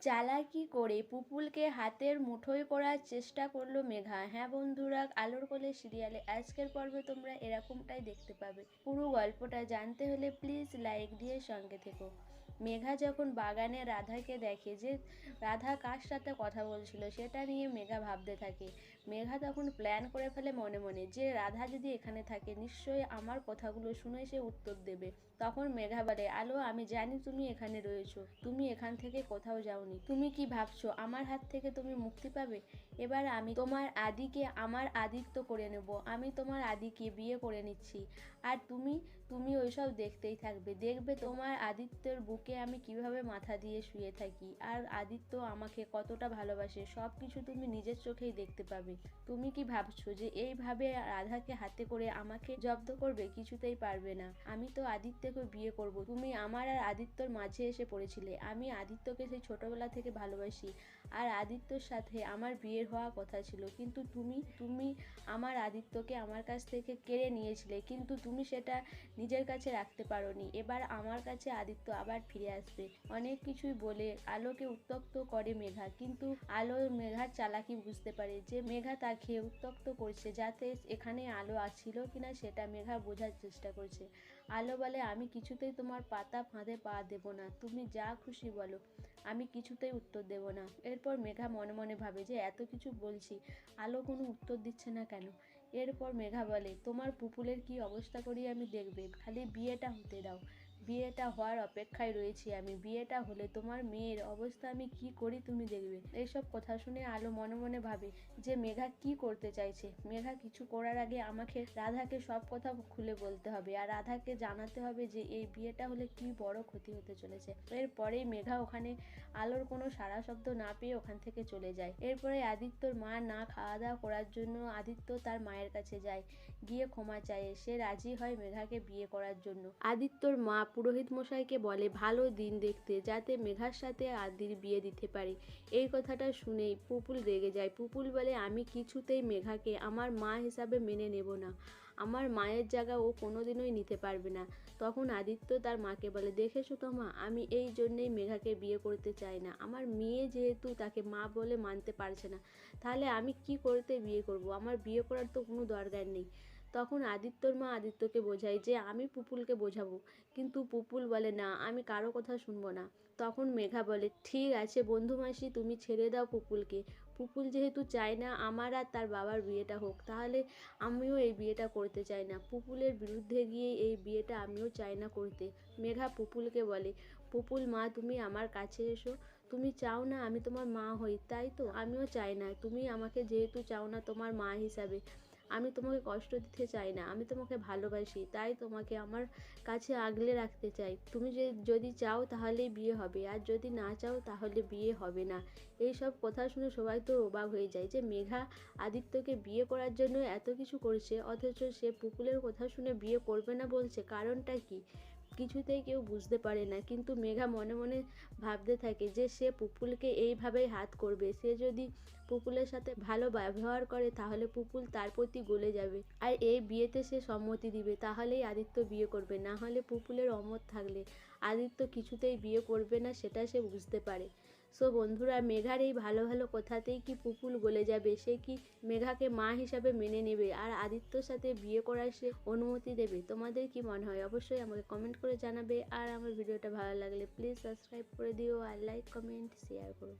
চালাকি করে পুপুলকে হাতের মুঠোয় করার চেষ্টা করলো মেঘা। হ্যাঁ বন্ধুরা, আলোর কোলে সিরিয়ালে আজকের পর্বে তোমরা এরকমটাই দেখতে পাবে। পুরো গল্পটা জানতে হলে প্লিজ লাইক দিয়ে সঙ্গে থেকো। মেঘা যখন বাগানে রাধাকে দেখে যে রাধা কার সাথে কথা বলছিল সেটা নিয়ে মেঘা ভাবতে থাকে। মেঘা তখন প্ল্যান করে ফেলে মনে মনে যে রাধা যদি এখানে থাকে নিশ্চয়ই আমার কথাগুলো শুনে সে উত্তর দেবে। তখন মেঘা বলে, আলো আমি জানি তুমি এখানে রয়েছো, তুমি এখান থেকে কোথাও যাওনি। তুমি কি ভাবছো আমার হাত থেকে তুমি মুক্তি পাবে? এবার আমি তোমার আদিকে আমার আদিত্য করে নেব। আমি তোমার আদিকে বিয়ে করে নিচ্ছি। আর তুমি তুমি ওইসব দেখতেই থাকবে। দেখবে তোমার আদিত্যের বুকে আমি কিভাবে মাথা দিয়ে শুয়ে থাকি আর আদিত্য আমাকে কতটা ভালোবাসে সব কিছু তুমি নিজের চোখেই দেখতে পাবে। তুমি কি ভাবছো যে এইভাবে রাধাকে হাতে করে আমাকে জব্দ করবে? কিছুতেই পারবে না। আমি তো আদিত্যকে বিয়ে করব। তুমি আমার আর আদিত্যর মাঝে এসে পড়েছিলে। আমি আদিত্যকে সেই ছোটবেলা থেকে ভালোবাসি আর আদিত্যর সাথে আমার বিয়ের হওয়া কথা ছিল, কিন্তু তুমি আমার আদিত্যকে আমার কাছ থেকে কেড়ে নিয়েছিলে, কিন্তু তুমি সেটা নিজের কাছে রাখতে পারোনি। এবার আমার কাছে আদিত্য আবার ফিরে আসবে। অনেক কিছুই বলে আলোকে উত্ত্যক্ত করে মেঘা, কিন্তু আলো মেঘার চালাকি বুঝতে পারে যে মেঘা তাকে উত্ত্যক্ত করছে, যাতে এখানে আলো ছিল কিনা সেটা মেঘা বোঝার চেষ্টা করছে। আলো বলে, আমি কিছুতেই তোমার পাতা ফাঁদে পা দেব না, তুমি যা খুশি বলো, আমি কিছুতেই উত্তর দেব না। এরপর মেঘা মনে মনে ভাবে যে এত কিছু বলছি, আলো কোনো উত্তর দিচ্ছে না কেন। এরপর মেঘা বলে, তোমার পুপুলের কি অবস্থা করি আমি দেখবে, খালি বিয়েটা হতে দাও। বিয়েটা হওয়ার অপেক্ষায় রয়েছি আমি। বিয়েটা হলে তোমার মেয়ের অবস্থা আমি কি করি তুমি দেখবে। এইসব কথা শুনে আলো মনে মনে ভাবে যে মেঘা কি করতে চাইছে। মেঘা কিছু করার আগে আমাকে রাধাকে সব কথা খুলে বলতে হবে আর রাধাকে জানাতে হবে যে এই বিয়েটা হলে কি বড় ক্ষতি হতে চলেছে। এরপরেই মেঘা ওখানে আলোর কোনো সাড়া শব্দ না পেয়ে ওখান থেকে চলে যায়। এরপরে আদিত্যর মা না খাওয়া দাওয়া করার জন্য আদিত্য তার মায়ের কাছে যায়, গিয়ে ক্ষমা চায়। সে রাজি হয় মেঘাকে বিয়ে করার জন্য। আদিত্যর মা পুরোহিত মশাইকে বলে ভালো দিন দেখতে, যাতে মেঘার সাথে আদির বিয়ে দিতে পারে। এই কথাটা শুনেই পুপুল রেগে যায়। পুপুল বলে, আমি কিছুতেই মেঘাকে আমার মা হিসাবে মেনে নেব না। আমার মায়ের জায়গা ও কোনোদিনই নিতে পারবে না। তখন আদিত্য তার মাকে বলে, দেখেছো তো মা, আমি এই জন্যেই মেঘাকে বিয়ে করতে চাই না। আমার মেয়ে যেহেতু তাকে মা বলে মানতে পারছে না, তাহলে আমি কি করতে বিয়ে করব? আমার বিয়ে করার তো কোনো দরকার নেই। তখন আদিত্যর মা আদিত্যকে বোঝায় যে আমি পুপুলকে বোঝাবো, কিন্তু পুপুল বলে, না আমি কারো কথা শুনবো না। তখন মেঘা বলে, ঠিক আছে বন্ধু মাসি, তুমি ছেড়ে দাও পুপুলকে। পুপুল যেহেতু চায় না আমার আর তার বাবার বিয়েটা হোক, তাহলে আমিও এই বিয়েটা করতে চাই না। পুপুলের বিরুদ্ধে গিয়ে এই বিয়েটা আমিও চাই না করতে। মেঘা পুপুলকে বলে, পুপুল মা তুমি আমার কাছে এসো। তুমি চাও না আমি তোমার মা হই, তাই তো? আমিও চাই না। তুমি আমাকে যেহেতু চাও না তোমার মা হিসাবে, আমি তোমাকে কষ্ট দিতে চাই না। আমি তোমাকে ভালোবাসি, তাই তোমাকে আমার কাছে আগলে রাখতে চাই। তুমি যদি চাও তাহলেই বিয়ে হবে, আর যদি না চাও তাহলে বিয়ে হবে না। এই সব কথা শুনে সবাই তো অবাক হয়ে যায় যে মেঘা আদিত্যকে বিয়ে করার জন্য এত কিছু করছে, অথচ সে পুপুলের কথা শুনে বিয়ে করবে না বলছে। কারণটা কি? কিছুতেই কেউ বুঝতে পারে না। কিন্তু মেঘা মনে মনে ভাবতে থাকে যে সে পুপুলকে এইভাবেই হাত করবে। সে যদি পুপুলের সাথে ভালো ব্যবহার করে তাহলে পুপুল তার প্রতি গলে যাবে, আর এই বিয়েতে সে সম্মতি দিবে। তাহলেই আদিত্য বিয়ে করবে, না হলে পুপুলের অমত থাকলে আদিত্য কিছুতেই বিয়ে করবে না, সেটা সে বুঝতে পারে। সো বন্ধুরা, মেঘার এই ভালো ভালো কথাতেই কি পুপুল গলে যাবে? সে কি মেঘাকে মা হিসাবে মেনে নেবে আর আদিত্যর সাথে বিয়ে করার সে অনুমতি দেবে? তোমাদের কি মনে হয় অবশ্যই আমাকে কমেন্ট করে জানাবে। আর আমার ভিডিওটা ভালো লাগলে প্লিজ সাবস্ক্রাইব করে দিও আর লাইক কমেন্ট শেয়ার করো।